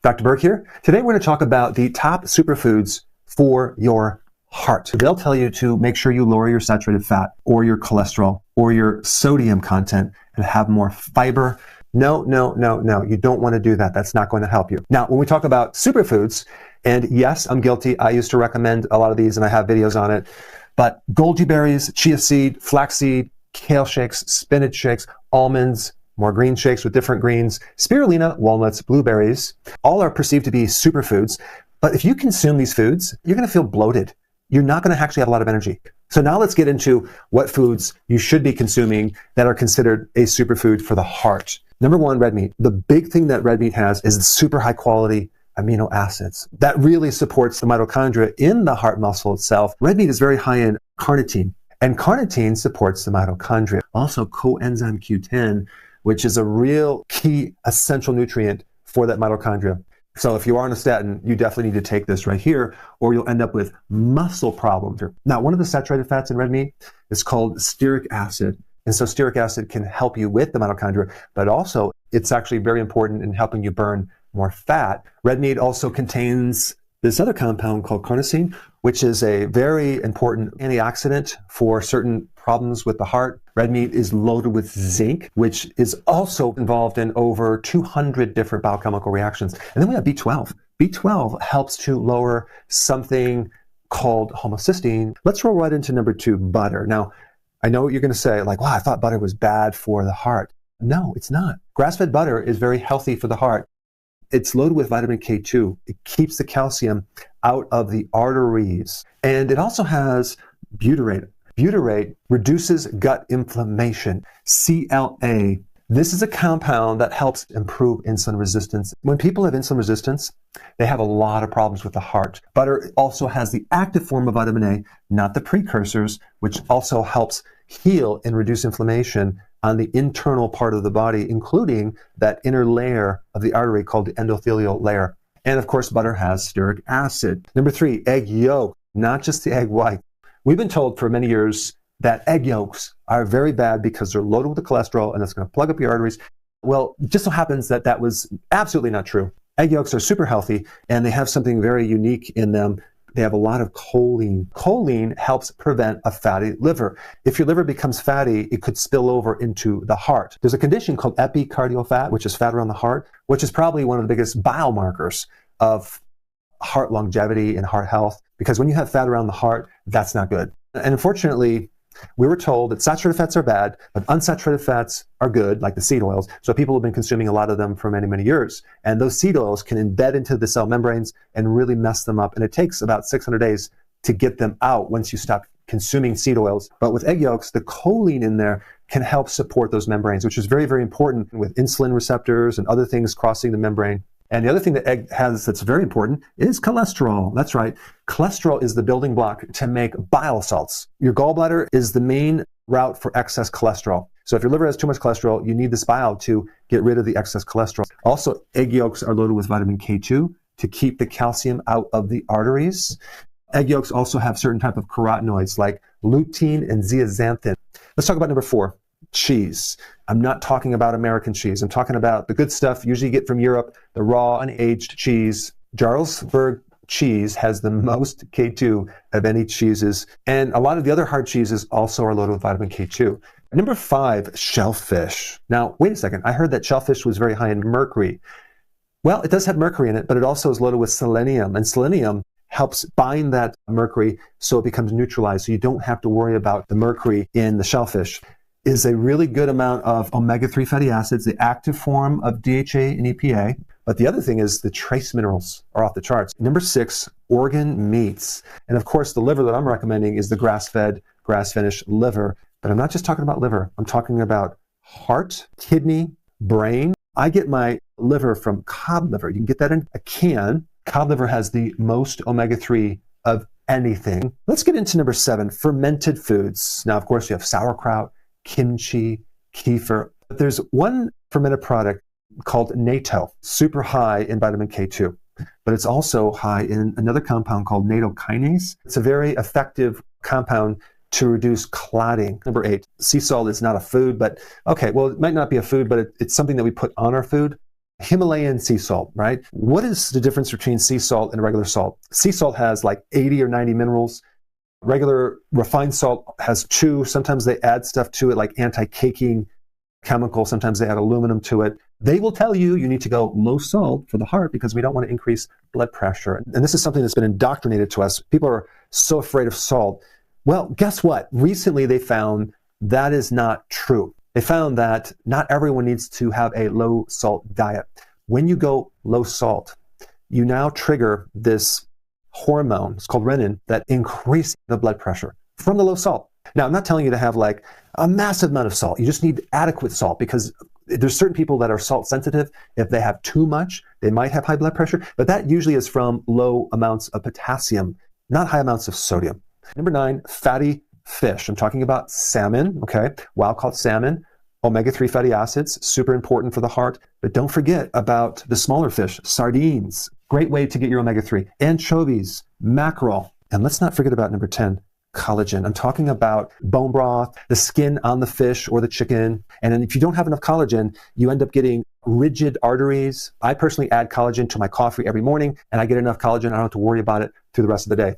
Dr. Burke here. Today we're going to talk about the top superfoods for your heart. They'll tell you to make sure you lower your saturated fat or your cholesterol or your sodium content and have more fiber. No. You don't want to do that. That's not going to help you. Now, when we talk about superfoods, and yes, I'm guilty. I used to recommend a lot of these and I have videos on it, but goji berries, chia seed, flaxseed, kale shakes, spinach shakes, almonds, more green shakes with different greens, spirulina, walnuts, blueberries, all are perceived to be superfoods. But if you consume these foods, you're going to feel bloated. You're not going to actually have a lot of energy. So now let's get into what foods you should be consuming that are considered a superfood for the heart. Number one, red meat. The big thing that red meat has is the super high quality amino acids. That really supports the mitochondria in the heart muscle itself. Red meat is very high in carnitine, and carnitine supports the mitochondria. Also coenzyme Q10, which is a real key essential nutrient for that mitochondria. So if you are on a statin, you definitely need to take this right here, or you'll end up with muscle problems. Now, one of the saturated fats in red meat is called stearic acid. And so stearic acid can help you with the mitochondria, but also it's actually very important in helping you burn more fat. Red meat also contains this other compound called carnosine, which is a very important antioxidant for certain problems with the heart. Red meat is loaded with zinc, which is also involved in over 200 different biochemical reactions. And then we have B12. B12 helps to lower something called homocysteine. Let's roll right into number two, butter. Now, I know what you're going to say, like, wow, I thought butter was bad for the heart. No, it's not. Grass-fed butter is very healthy for the heart. It's loaded with vitamin K2. It keeps the calcium out of the arteries. And it also has butyrate. Butyrate reduces gut inflammation. CLA. This is a compound that helps improve insulin resistance. When people have insulin resistance, they have a lot of problems with the heart. Butter also has the active form of vitamin A, not the precursors, which also helps heal and reduce inflammation on the internal part of the body, including that inner layer of the artery called the endothelial layer. And of course, butter has stearic acid. Number three, egg yolk, not just the egg white. We've been told for many years that egg yolks are very bad because they're loaded with the cholesterol and that's going to plug up your arteries. Well, it just so happens that that was absolutely not true. Egg yolks are super healthy and they have something very unique in them. They have a lot of choline. Choline helps prevent a fatty liver. If your liver becomes fatty, it could spill over into the heart. There's a condition called epicardial fat, which is fat around the heart, which is probably one of the biggest biomarkers of heart longevity and heart health, because when you have fat around the heart, that's not good. And unfortunately, we were told that saturated fats are bad, but unsaturated fats are good, like the seed oils. So people have been consuming a lot of them for many, many years. And those seed oils can embed into the cell membranes and really mess them up. And it takes about 600 days to get them out once you stop consuming seed oils. But with egg yolks, the choline in there can help support those membranes, which is very, very important with insulin receptors and other things crossing the membrane. And the other thing that egg has that's very important is cholesterol. That's right. Cholesterol is the building block to make bile salts. Your gallbladder is the main route for excess cholesterol. So if your liver has too much cholesterol, you need this bile to get rid of the excess cholesterol. Also, egg yolks are loaded with vitamin K2 to keep the calcium out of the arteries. Egg yolks also have certain type of carotenoids like lutein and zeaxanthin. Let's talk about number four. Cheese. I'm not talking about American cheese. I'm talking about the good stuff you usually get from Europe, the raw, unaged cheese. Jarlsberg cheese has the most K2 of any cheeses. And a lot of the other hard cheeses also are loaded with vitamin K2. Number five, shellfish. Now, wait a second. I heard that shellfish was very high in mercury. Well, it does have mercury in it, but it also is loaded with selenium. And selenium helps bind that mercury so it becomes neutralized. So you don't have to worry about the mercury in the shellfish. Is a really good amount of omega-3 fatty acids, the active form of DHA and EPA. But the other thing is the trace minerals are off the charts. Number six, organ meats. And of course, the liver that I'm recommending is the grass-fed, grass-finished liver. But I'm not just talking about liver. I'm talking about heart, kidney, brain. I get my liver from cod liver. You can get that in a can. Cod liver has the most omega-3 of anything. Let's get into number seven, fermented foods. Now, of course, you have sauerkraut, kimchi, kefir. But there's one fermented product called natto, super high in vitamin K2, but it's also high in another compound called nattokinase. It's a very effective compound to reduce clotting. Number eight, sea salt is not a food, but okay, well, it might not be a food, but it's something that we put on our food. Himalayan sea salt, right? What is the difference between sea salt and regular salt? Sea salt has like 80 or 90 minerals. Regular refined salt has 2. Sometimes they add stuff to it like anti-caking chemical. Sometimes they add aluminum to it. They will tell you you need to go low salt for the heart because we don't want to increase blood pressure. And this is something that's been indoctrinated to us. People are so afraid of salt. Well, guess what? Recently they found that is not true. They found that not everyone needs to have a low salt diet. When you go low salt, you now trigger this hormone, it's called renin, that increases the blood pressure from the low salt. Now, I'm not telling you to have like a massive amount of salt. You just need adequate salt because there's certain people that are salt sensitive. If they have too much, they might have high blood pressure, but that usually is from low amounts of potassium, not high amounts of sodium. Number 9, fatty fish. I'm talking about salmon, okay? Wild-caught salmon, omega-3 fatty acids, super important for the heart. But don't forget about the smaller fish, sardines. Great way to get your omega-3. Anchovies, mackerel. And let's not forget about number 10, collagen. I'm talking about bone broth, the skin on the fish or the chicken. And then if you don't have enough collagen, you end up getting rigid arteries. I personally add collagen to my coffee every morning, and I get enough collagen. I don't have to worry about it through the rest of the day.